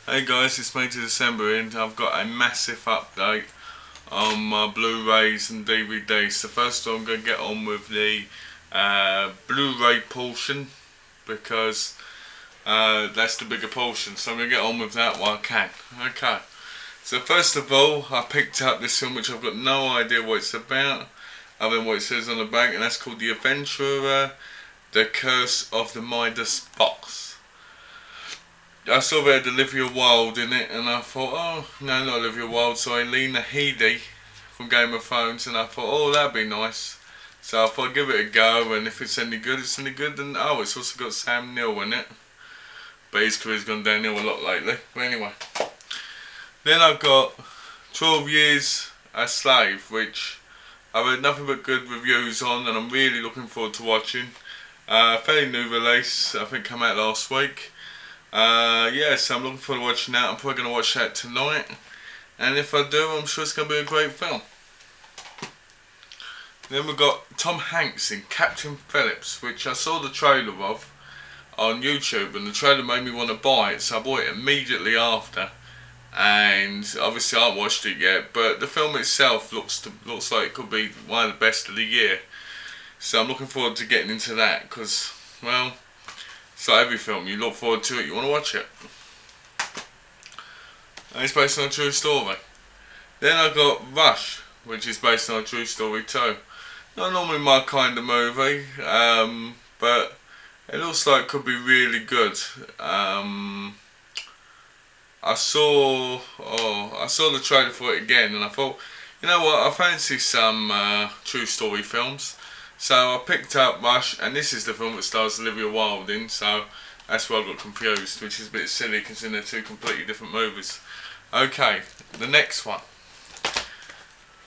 Hey guys, it's me to December and I've got a massive update on my Blu Rays and DVDs. So first I'm going to get on with the Blu Ray portion because that's the bigger portion. So I'm going to get on with that while I can. Okay, so first of all I picked up this film which I've got no idea what it's about other than what it says on the back, and that's called The Adventurer, The Curse of the Midas Box. I saw they had Olivia Wilde in it and I thought, oh, no, not Olivia Wilde, sorry, Lena Headey from Game of Thrones, and I thought, oh, that'd be nice. So I thought I'd give it a go, and if it's any good, it's any good. And oh, it's also got Sam Neill in it, but his career's gone downhill a lot lately. But anyway, then I've got 12 Years a Slave, which I've heard nothing but good reviews on, and I'm really looking forward to watching. Fairly new release, I think came out last week. Yeah, so I'm looking forward to watching that. I'm probably going to watch that tonight, and if I do, I'm sure it's going to be a great film. Then we've got Tom Hanks in Captain Phillips, which I saw the trailer of on YouTube, and the trailer made me want to buy it, so I bought it immediately after. And obviously I haven't watched it yet, but the film itself looks like it could be one of the best of the year. So I'm looking forward to getting into that, because, well, it's like every film, you look forward to it, you want to watch it. And it's based on a true story. Then I got Rush, which is based on a true story too. Not normally my kind of movie, but it looks like it could be really good. I saw the trailer for it again, and I thought, you know what, I fancy some true story films. So I picked up Rush, and this is the film that stars Olivia Wilde in, so that's why I got confused, which is a bit silly considering they're two completely different movies. Okay, the next one.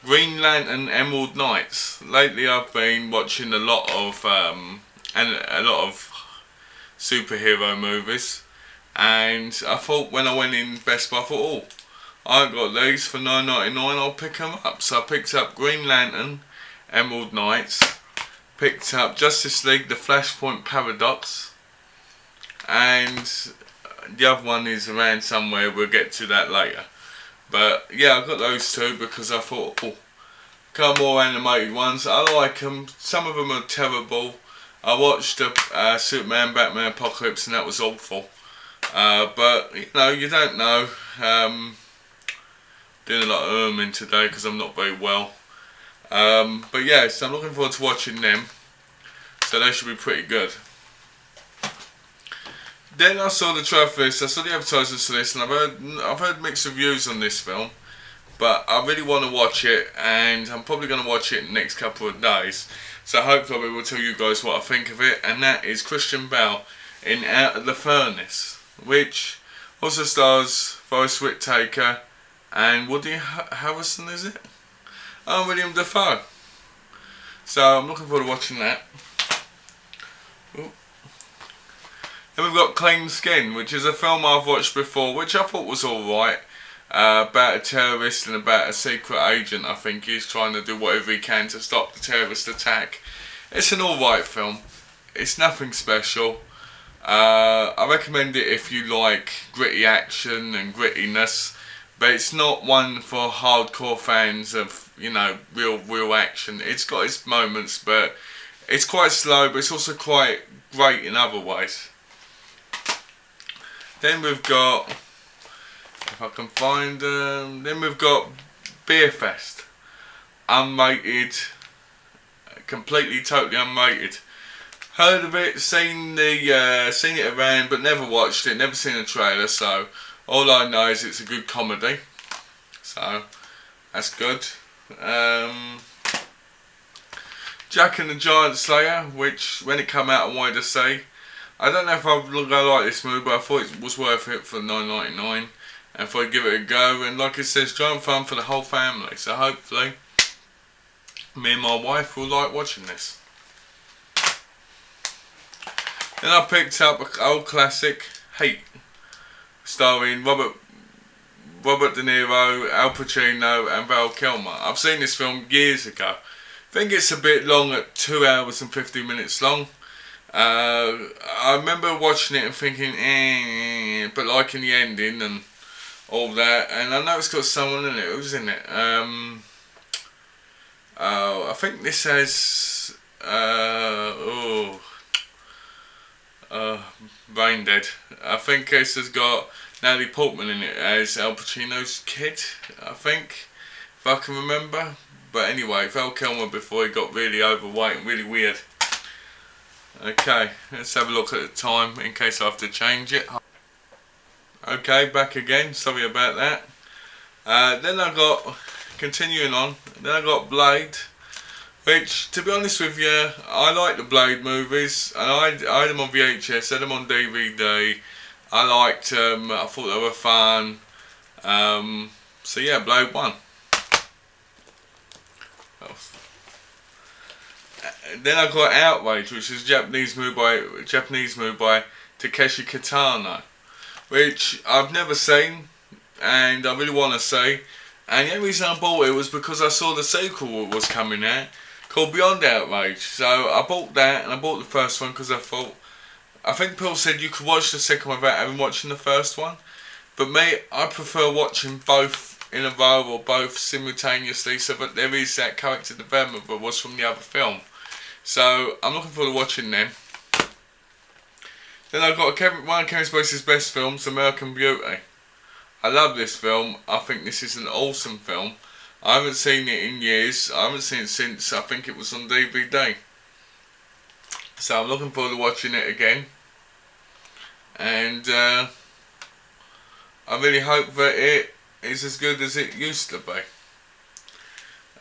Green Lantern Emerald Knights. Lately I've been watching a lot of superhero movies, and I thought when I went in Best Buy, I thought, oh, I got these for $9.99, I'll pick them up. So I picked up Green Lantern Emerald Knights, picked up Justice League The Flashpoint Paradox, and the other one is around somewhere, we'll get to that later. But yeah, I got those two because I thought, oh, couple more animated ones, I like them. Some of them are terrible. I watched Superman Batman Apocalypse and that was awful. But you know, you don't know. Doing a lot of erming today because I'm not very well. But yeah, so I'm looking forward to watching them. So they should be pretty good. Then I saw the trailer for this, I saw the advertisements for this, and I've heard mixed reviews on this film, but I really want to watch it, and I'm probably going to watch it in the next couple of days. So hopefully I will tell you guys what I think of it, and that is Christian Bale in Out of the Furnace, which also stars Forest Whitaker and Woody Harrelson, is it? Oh, William Dafoe. So I'm looking forward to watching that. Ooh. Then we've got Clean Skin, which is a film I've watched before, which I thought was alright. About a terrorist and about a secret agent, I think. He's trying to do whatever he can to stop the terrorist attack. It's an alright film. It's nothing special. I recommend it if you like gritty action and grittiness, but it's not one for hardcore fans of, you know, real action. It's got its moments, but it's quite slow, but it's also quite great in other ways. Then we've got, if I can find them, then we've got Beer Fest, unrated, completely, totally unrated. Heard of it, seen it around, but never watched it, never seen a trailer. So all I know is it's a good comedy. So that's good. Jack and the Giant Slayer, which when it came out I wanted to see. I don't know if I'm going to like this movie, but I thought it was worth it for $9.99, and thought I'd give it a go. And like it says, giant fun for the whole family. So hopefully, me and my wife will like watching this. Then I picked up an old classic, Heat, starring Robert De Niro, Al Pacino, and Val Kilmer. I've seen this film years ago. I think it's a bit long, at 2 hours and 50 minutes long. I remember watching it and thinking, but liking the ending and all that. And I know it's got someone in it. Who's in it? I think this has. Brain dead. I think this has got Natalie Portman in it as Al Pacino's kid, I think, if I can remember. But anyway, Val Kilmer before he got really overweight and really weird. Okay, let's have a look at the time in case I have to change it. Okay, back again, sorry about that. Then I got, continuing on, then I got Blade. Which, to be honest with you, I like the Blade movies, and I had them on VHS, had them on DVD. I liked them, I thought they were fun. So yeah, Blade 1. Then I got Outrage, which is a Japanese movie by Takeshi Kitano, which I've never seen, and I really want to see. And the only reason I bought it was because I saw the sequel was coming out, called Beyond Outrage. So I bought that, and I bought the first one because I think Paul said you could watch the second one without having watching the first one. But me, I prefer watching both in a row or both simultaneously, so that there is that character development that was from the other film. So I'm looking forward to watching them. Then I've got one of Kevin Spacey's best films, American Beauty. I love this film. I think this is an awesome film. I haven't seen it in years. I haven't seen it since I think it was on DVD. So I'm looking forward to watching it again. And I really hope that it is as good as it used to be.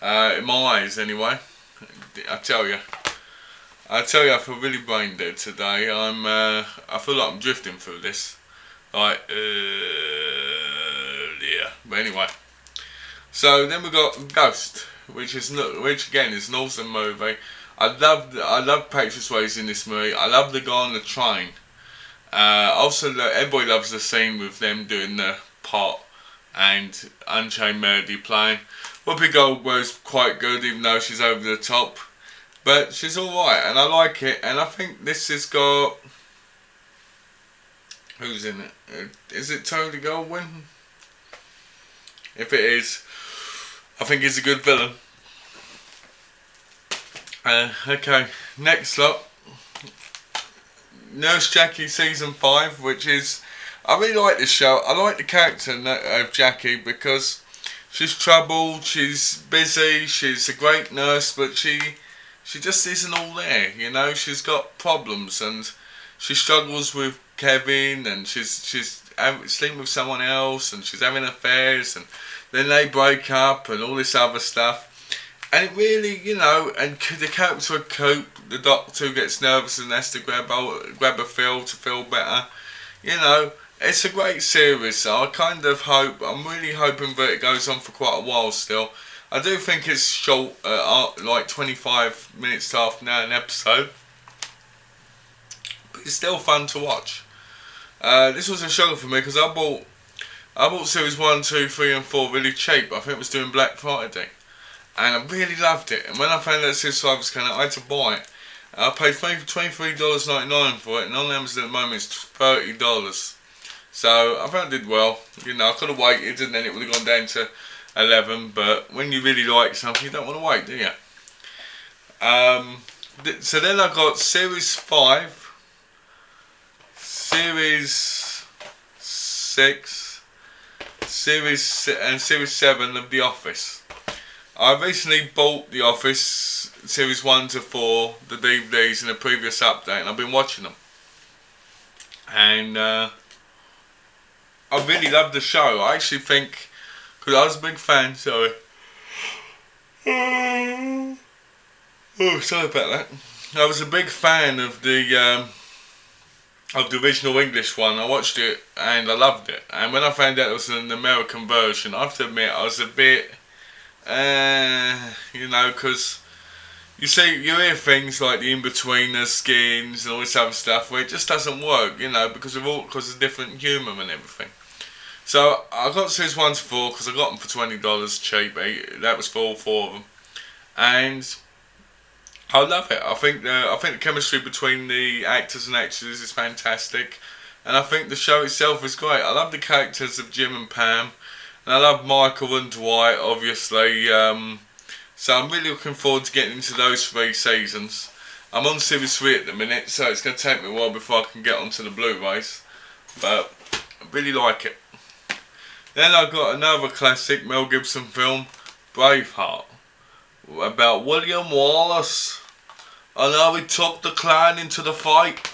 In my eyes anyway. I tell you, I feel really brain dead today. I feel like I'm drifting through this. Like, yeah. But anyway. So then we got Ghost, which again is an awesome movie. I love Patrick Swayze in this movie. I love the guy on the train. Also, everybody loves the scene with them doing the pot and Unchained Melody playing. Whoopi Goldberg's quite good, even though she's over the top. But she's alright, and I like it. And I think this has got... Who's in it? Is it Tony Goldwyn? If it is, I think he's a good villain. Okay, next up. Nurse Jackie Season 5, which is... I really like this show. I like the character of Jackie because she's troubled, she's busy, she's a great nurse, but she just isn't all there, you know. She's got problems and she struggles with Kevin, and she's sleeping with someone else, and she's having affairs, and then they break up and all this other stuff. And it really, you know, and the character of Coop, the doctor who gets nervous and has to grab a pill to feel better, you know. It's a great series, so I kind of hope, I'm really hoping that it goes on for quite a while still. I do think it's short, like 25 minutes to half an hour an episode, but it's still fun to watch. This was a shocker for me because I bought series 1, 2, 3 and 4 really cheap. I think it was doing Black Friday, and I really loved it. And when I found out series 5 was coming out, I had to buy it. I paid $23.99 for it, and on Amazon at the moment it's $30. So I found it did well. You know, I could have waited and then it would have gone down to 11, but when you really like something, you don't want to wait, do you? So then I got series 5, series 6, and series 7 of The Office. I recently bought The Office series 1 to 4, the DVDs in a previous update, and I've been watching them. And I really love the show. I actually think, because I was a big fan, sorry. Oh, sorry about that. I was a big fan of the original English one. I watched it and I loved it. And when I found out it was an American version, I have to admit I was a bit, you know, because you see, you hear things like the in-betweener skins and all this other stuff where it just doesn't work, you know, because of different humour and everything. So I got series 1 to 4 because I got them for $20 cheap. That was for all 4 of them, and I love it. I think the chemistry between the actors and actresses is fantastic, and I think the show itself is great. I love the characters of Jim and Pam, and I love Michael and Dwight, obviously. So I'm really looking forward to getting into those 3 seasons. I'm on series 3 at the minute, so it's going to take me a while before I can get onto the Blu Rays, but I really like it. Then I've got another classic Mel Gibson film, Braveheart, about William Wallace, and how he took the Klan into the fight,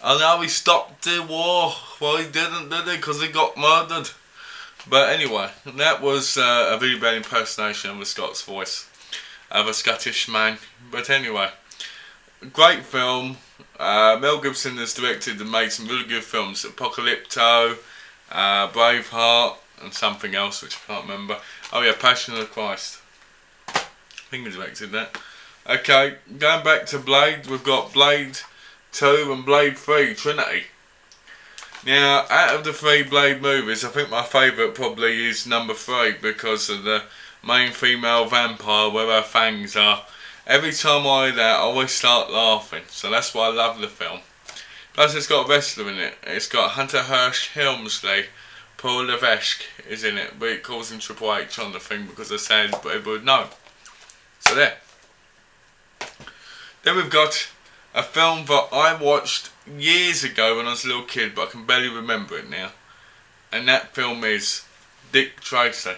and how he stopped the war. Well, he didn't, did he? Because he got murdered. But anyway, that was a really bad impersonation of a Scots voice, of a Scottish man. But anyway, great film. Mel Gibson has directed and made some really good films. Apocalypto, Braveheart, and something else which I can't remember. Oh yeah, Passion of the Christ. I think he directed that. Okay, going back to Blade, we've got Blade 2 and Blade 3, Trinity. Now, out of the 3 Blade movies, I think my favourite probably is number 3 because of the main female vampire where her fangs are. Every time I hear that, I always start laughing, so that's why I love the film. Plus it's got a wrestler in it. It's got Hunter Hearst Helmsley. Paul Levesque is in it, but it calls him Triple H on the thing because I said everybody would know. So there. Then we've got a film that I watched years ago when I was a little kid, but I can barely remember it now. And that film is Dick Tracy.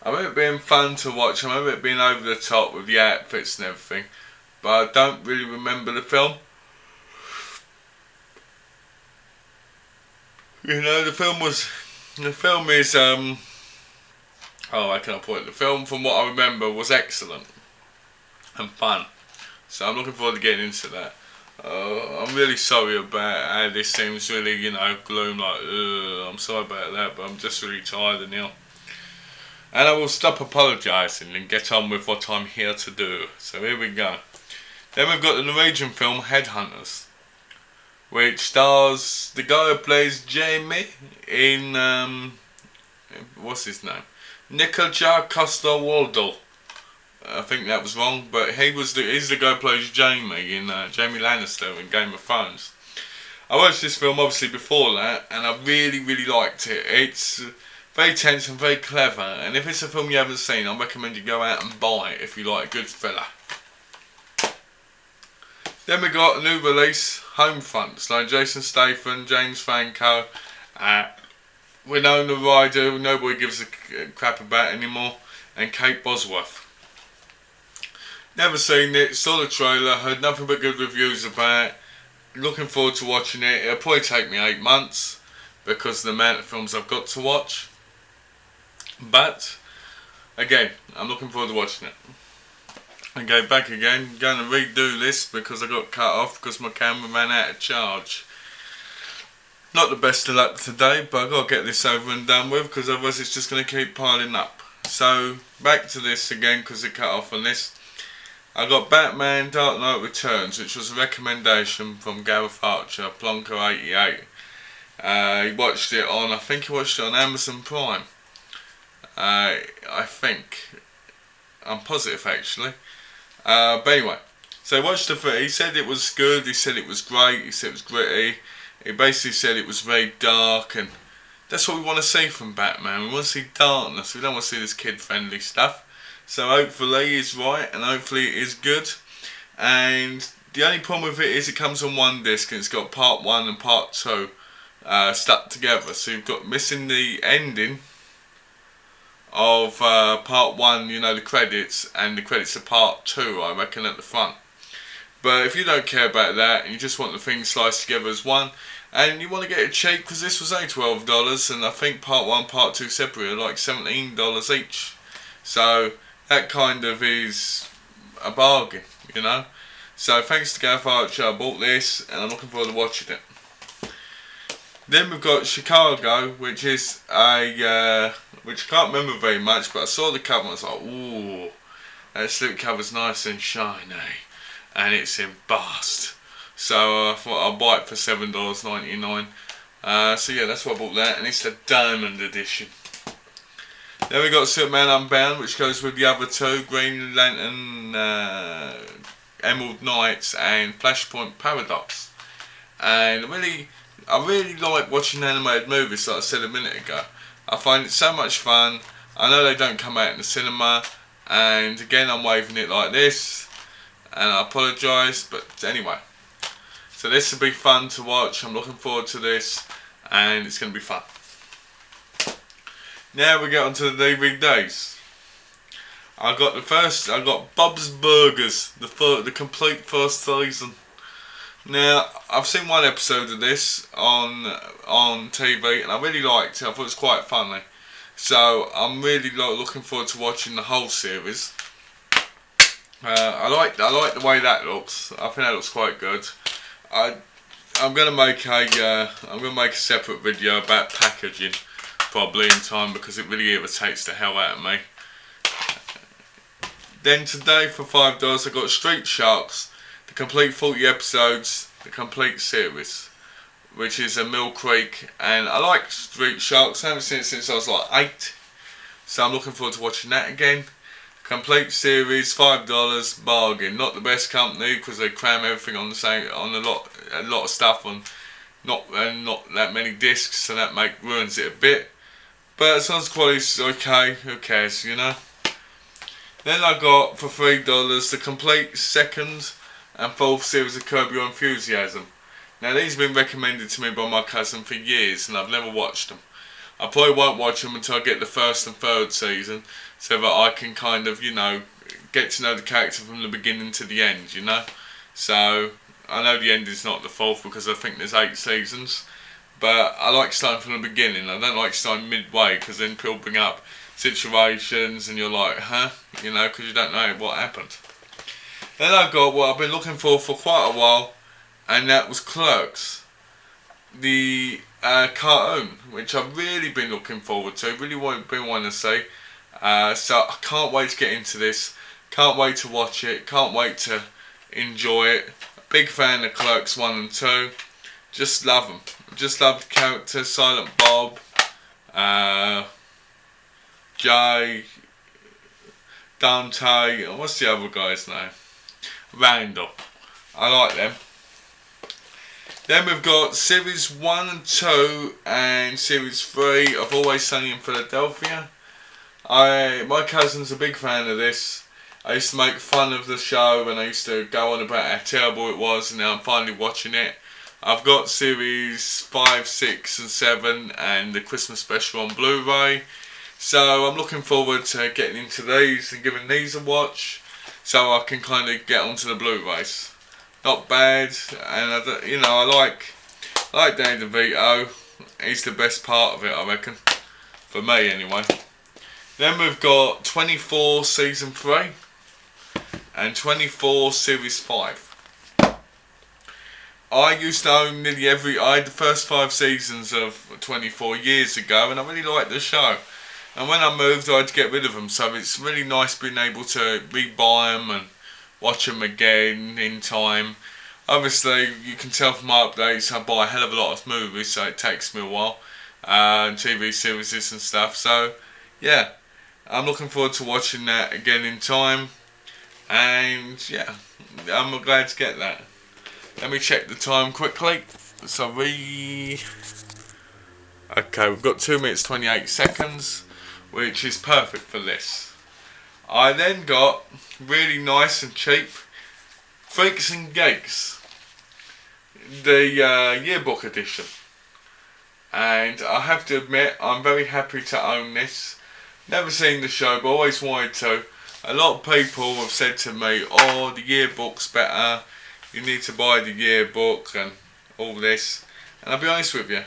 I remember it being fun to watch. I remember it being over the top with the outfits and everything, but I don't really remember the film. You know, the film is oh, how can I put it? The film, from what I remember, was excellent and fun. So I'm looking forward to getting into that. I'm really sorry about how this seems really, you know, gloom, like, I'm sorry about that, but I'm just really tired now. And I will stop apologising and get on with what I'm here to do. So here we go. Then we've got the Norwegian film Headhunters, which stars the guy who plays Jamie in, what's his name? Nikolaj Coster-Waldau. I think that was wrong, but he's the guy who plays Jamie in Jamie Lannister in Game of Thrones. I watched this film obviously before that, and I really, really liked it. It's very tense and very clever, and if it's a film you haven't seen, I recommend you go out and buy it if you like a good thriller. Then we got a new release, Homefront, starring Jason Statham, James Franco, Winona Ryder, who nobody gives a crap about anymore, and Kate Bosworth. Never seen it, saw the trailer, heard nothing but good reviews about it. Looking forward to watching it. It'll probably take me 8 months because of the amount of films I've got to watch. But, again, I'm looking forward to watching it. Okay, back again. Going to redo this because I got cut off because my camera ran out of charge. Not the best of luck today, but I've got to get this over and done with because otherwise it's just going to keep piling up. So, back to this again because it cut off on this. I got Batman Dark Knight Returns, which was a recommendation from Gareth Archer, Plonker88. He watched it on, I think he watched it on Amazon Prime. I think. I'm positive actually. But anyway, so he watched it, he said it was good, he said it was great, he said it was gritty. He basically said it was very dark, and that's what we want to see from Batman. We want to see darkness, we don't want to see this kid-friendly stuff. So hopefully he's right, and hopefully it is good. And the only problem with it is it comes on one disc, and it's got part 1 and part 2 stuck together. So you've got missing the ending of part 1, you know, the credits, and the credits of part 2, I reckon, at the front. But if you don't care about that, and you just want the thing sliced together as one, and you want to get it cheap, because this was only $12, and I think part 1 and part 2 separate are like $17 each. So that kind of is a bargain, you know. So thanks to Gareth Archer, I bought this, and I'm looking forward to watching it. Then we've got Chicago, which is a which I can't remember very much, but I saw the cover and I was like, ooh, that slip cover's nice and shiny, and it's embossed. So I thought I'll buy it for $7.99. So yeah, that's why I bought that, and it's the diamond edition. Then we got Superman Unbound, which goes with the other two, Green Lantern Emerald Knights and Flashpoint Paradox. And I really like watching animated movies, like I said a minute ago. I find it so much fun. I know they don't come out in the cinema, and again I'm waving it like this, and I apologise, but anyway. So this will be fun to watch. I'm looking forward to this, and it's going to be fun. Now we get on to the DVDs. I got Bob's Burgers, the complete first season. Now, I've seen one episode of this on TV, and I really liked it. I thought it was quite funny. So, I'm really looking forward to watching the whole series. I like the way that looks. I think that looks quite good. I'm gonna make a separate video about packaging, probably in time, because it really irritates the hell out of me. Then today for $5 I got Street Sharks, the complete 40 episodes, the complete series, which is a Mill Creek, and I like Street Sharks. I haven't seen it since I was like 8, so I'm looking forward to watching that again. Complete series, $5, bargain. Not the best company because they cram everything on a lot of stuff on, not that many discs, so that ruins it a bit. But as long as the quality's okay, who cares, you know. Then I got for $3 the complete second and fourth series of Curb Your Enthusiasm. Now these have been recommended to me by my cousin for years, and I've never watched them. I probably won't watch them until I get the first and third season, so that I can kind of, you know, get to know the character from the beginning to the end, you know. So I know the end is not the fourth because I think there's 8 seasons, but I like starting from the beginning. I don't like starting midway because then people bring up situations and you're like, huh, you know, because you don't know what happened. Then I got what I've been looking for quite a while, and that was Clerks, the cartoon, which I've really been looking forward to, really been wanting to see. So I can't wait to get into this, can't wait to watch it, can't wait to enjoy it. Big fan of Clerks 1 and 2, just love them, just love the characters, Silent Bob, Jay, Dante, what's the other guy's name? Randall. I like them. Then we've got Series 1 and 2 and Series 3 of Always Sunny in Philadelphia. My cousin's a big fan of this. I used to make fun of the show and I used to go on about how terrible it was, and now I'm finally watching it. I've got Series 5, 6 and 7 and the Christmas special on Blu Ray. So I'm looking forward to getting into these and giving these a watch, so I can kind of get onto the Blu-rays. Not bad, and I like Danny DeVito. He's the best part of it, I reckon, for me anyway. Then we've got 24 Season 3 and 24 Series 5. I used to own I had the first 5 seasons of 24 years ago, and I really liked the show. And when I moved, I had to get rid of them, so it's really nice being able to re-buy them and watch them again in time. Obviously, you can tell from my updates, I buy a hell of a lot of movies, so it takes me a while, and TV series and stuff. So, yeah, I'm looking forward to watching that again in time, and yeah, I'm glad to get that. Let me check the time quickly. Okay, we've got 2 minutes 28 seconds. Which is perfect for this. I then got really nice and cheap Freaks and Geeks, the yearbook edition, and I have to admit I'm very happy to own this. Never seen the show but always wanted to. A lot of people have said to me, oh, the yearbook's better, you need to buy the yearbook and all this, and I'll be honest with you,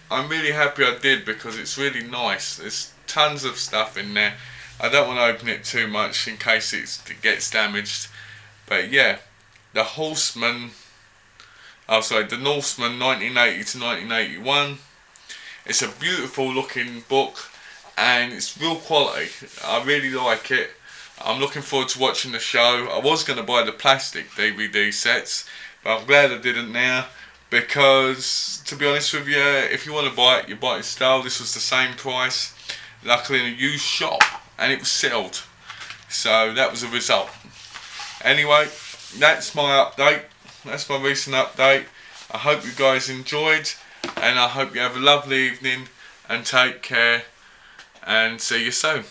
I'm really happy I did because it's really nice. There's tons of stuff in there. I don't want to open it too much in case it gets damaged, but yeah, the Norseman 1980 to 1981. It's a beautiful looking book and it's real quality. I really like it. I'm looking forward to watching the show. I was going to buy the plastic DVD sets, but I'm glad I didn't now, because to be honest with you, if you want to buy it, you buy it in style. This was the same price, luckily in a used shop, and it was sealed, so that was a result. Anyway, that's my update. That's my recent update. I hope you guys enjoyed, and I hope you have a lovely evening, and take care, and see you soon.